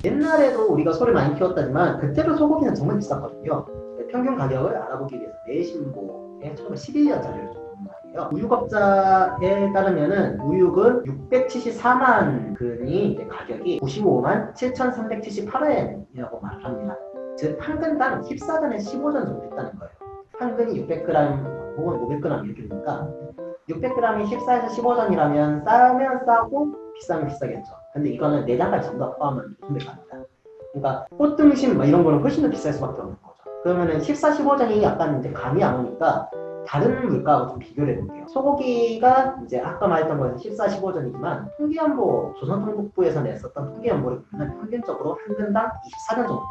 옛날에도 우리가 소를 많이 키웠다지만 그때도 소고기는 정말 비쌌거든요. 평균 가격을 알아보기 위해서 내신보의 1911년 자료를 좀 본 말이에요. 우육업자에 따르면은 우육은 674만 근이 이제 가격이 95만 7,378원이라고 말을 합니다. 즉 한 근당 14전에 15전 정도 했다는 거예요. 한 근이 600g 혹은 500g 이렇게 되니까 600g이 14에서 15전이라면 싸면 싸고 비싸면 비싸겠죠. 근데 이거는 내장까지 전부 다 포함하면 선배가입니다. 그러니까 꽃등심 이런 거는 훨씬 더 비쌀 수밖에 없는 거죠. 그러면은 14, 15전이 약간 이제 감이 안 오니까 다른 물가하고 좀 비교를 해볼게요. 소고기가 이제 아까 말했던 거에서 14, 15전이지만 통계연보 조선통북부에서 냈었던 통계연보를 보면 평균적으로 한 근당 24전 정도 됩니다.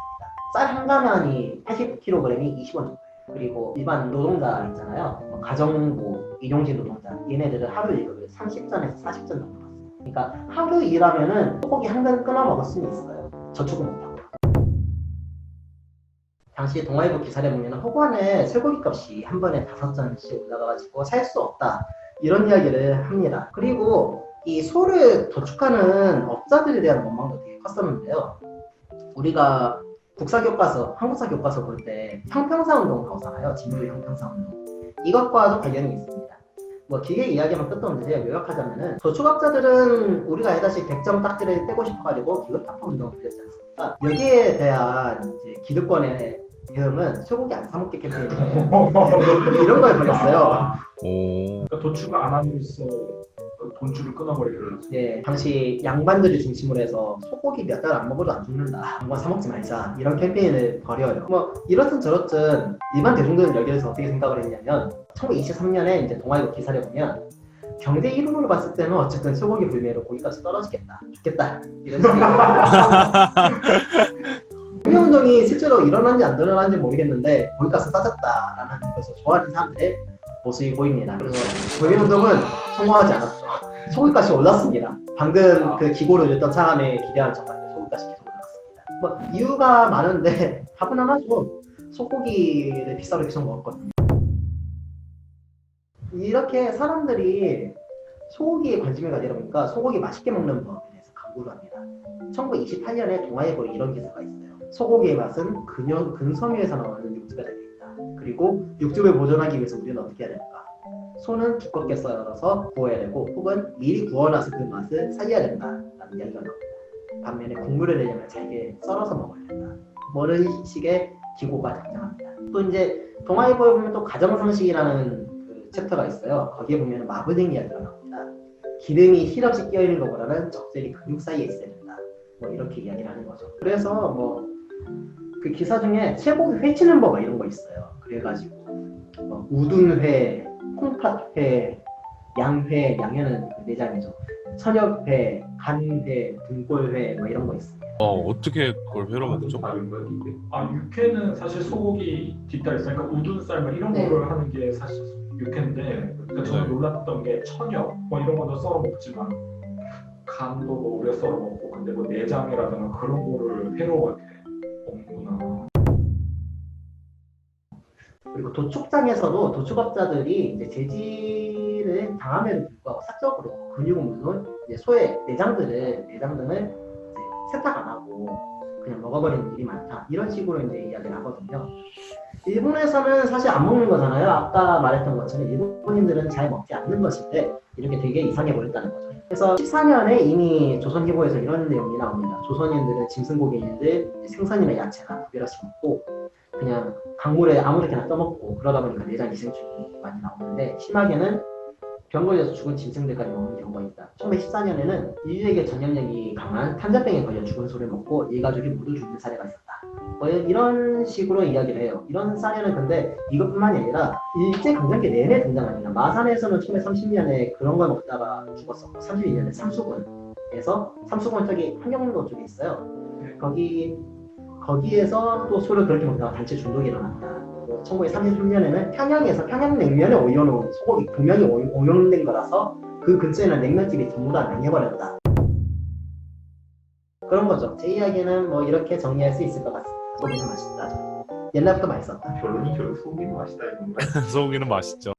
쌀 한 가면이 80kg이 20원 정도. 그리고 일반 노동자 있잖아요. 가정부, 일용직 노동자 얘네들은 하루 일급을 30전에서 40전 정도 받습니다. 그러니까 하루 일하면은 소고기 한 근 끊어 먹을 수는 있어요. 저축은 못하고. 당시 동아일보 기사를 보면 호반에 쇠고기 값이 한 번에 5전씩 올라가가지고 살 수 없다 이런 이야기를 합니다. 그리고 이 소를 도축하는 업자들에 대한 원망도 되게 컸었는데요. 우리가 국사 교과서, 한국사 교과서 볼 때 형평사운동 나오잖아요. 진도 형평사운동. 이것과도 관련이 있습니다. 뭐 길게 이야기하면 끝도 없는데요. 요약하자면은 도축업자들은 우리가 알다시피 백정 딱지를 떼고 싶어가지고 기득탁파 운동을 벌였지 않습니까? 여기에 대한 이제 기득권의 대응은 소고기 안 사먹게 캠페인 이런 걸 벌였어요. 그러니까 도축 안 함으로써 돈줄을 끊어버리려고. 예, 당시 양반들을 중심으로 해서 소고기 몇 달 안 먹어도 안 죽는다. 한번 사 먹지 말자. 이런 캠페인을 벌여요. 뭐 이렇든 저렇든 일반 대중들은 여기에서 어떻게 생각을 했냐면 1923년에 이제 동아일보 기사를 보면 경제 이론으로 봤을 때는 어쨌든 소고기 불매로 고기값이 떨어지겠다. 좋겠다. 이런 식으로. 불매운동이 실제로 일어난지 안 일어난지 모르겠는데 고기값은 싸졌다라는 것을 좋아하는 사람들의 모습이 보입니다. 그래서 불매운동은 성공하지 않았죠. 소고기값이 올랐습니다. 방금 그 기고를 읽던 사람의 기대한 정말 소고기값이 계속 올랐습니다. 뭐 이유가 많은데 답은 하나죠. 소고기를 비싸게 계속 먹었거든요. 이렇게 사람들이 소고기에 관심을 가지다 보니까 소고기 맛있게 먹는 법에 대해서 강구를 합니다. 1928년에 동아일보에 이런 기사가 있어요. 소고기의 맛은 근섬유에서 나오는 육즙에 달려있다. 그리고 육즙을 보존하기 위해서 우리는 어떻게 해야 될까? 소는 두껍게 썰어서 구워야 되고 혹은 미리 구워놔서 그 맛을 살려야 된다라는 이야기가 나옵니다. 반면에 국물을 내려면 잘게 썰어서 먹어야 된다. 이런 식의 기고가 등장합니다. 또 이제 동아일보에 보면 또 가정상식이라는 그 챕터가 있어요. 거기에 보면 마블링 이야기가 나옵니다. 기름이 실없이 끼어있는 것보다는 적절히 근육 사이에 있어야 된다. 뭐 이렇게 이야기를 하는 거죠. 그래서 뭐 그 기사 중에 쇠고기 회치는 법 이런 거 있어요. 그래가지고 우둔회, 콩팥회, 양회, 양회는 그 내장이죠. 천엽회, 간회, 등골회 뭐 이런 거 있습니다. 어떻게 그걸 회로 먹죠? 다른 건 이게. 육회는 사실 소고기 뒷다리살, 그러니까 우둔살 뭐 이런 네. 거를 하는 게 사실 육회인데, 그러니까 저는 놀랐던 게 천엽 뭐 이런 것도 썰어 먹지만 간도 뭐 우리가 썰어 먹고, 근데 뭐 내장이라든가 그런 거를 회로 이렇게 먹는구나. 그리고 도축장에서도 도축업자들이 이제 제지를 당함에도 불구하고 사적으로 근육은 물론 이제 소의 내장 등을 이제 세탁 안 하고 그냥 먹어버리는 일이 많다. 이런 식으로 이제 이야기를 하거든요. 일본에서는 사실 안 먹는 거잖아요. 아까 말했던 것처럼 일본인들은 잘 먹지 않는 것인데 이렇게 되게 이상해 보였다는 거죠. 그래서 14년에 이미 조선일보에서 이런 내용이 나옵니다. 조선인들은 짐승고기인들 생선이나 야채나 구별 없이 먹고 그냥 강물에 아무렇게나 떠먹고 그러다 보니까 내장 기생충이 많이 나오는데 심하게는 병 걸려서 죽은 짐승들까지 먹는 경우가 있다. 1914년에는 인류에게 전염력이 강한 탄저병에 걸려 죽은 소를 먹고 일가족이 모두 죽는 사례가 있었다. 뭐 이런 식으로 이야기를 해요. 이런 사례는 근데 이것뿐만이 아니라 일제강점기 내내 등장합니다. 마산에서는 1930년에 그런 걸 먹다가 죽었었고 32년에 삼수군 저기 한경도 쪽에 있어요. 거기에서 또 소를 그렇게 먹다가 단체 중독이 일어났다. 1933년에는 평양에서 평양냉면에 올려놓은 소고기 분명히 오염된 거라서 그 근처에는 냉면집이 전부 다 맹해버렸다. 그런 거죠. 제 이야기는 뭐 이렇게 정리할 수 있을 것 같습니다. 소고기는 맛있다. 옛날부터 맛있었다. 결론이 결국 소고기는 맛있다 이건가? 소고기는 맛있죠.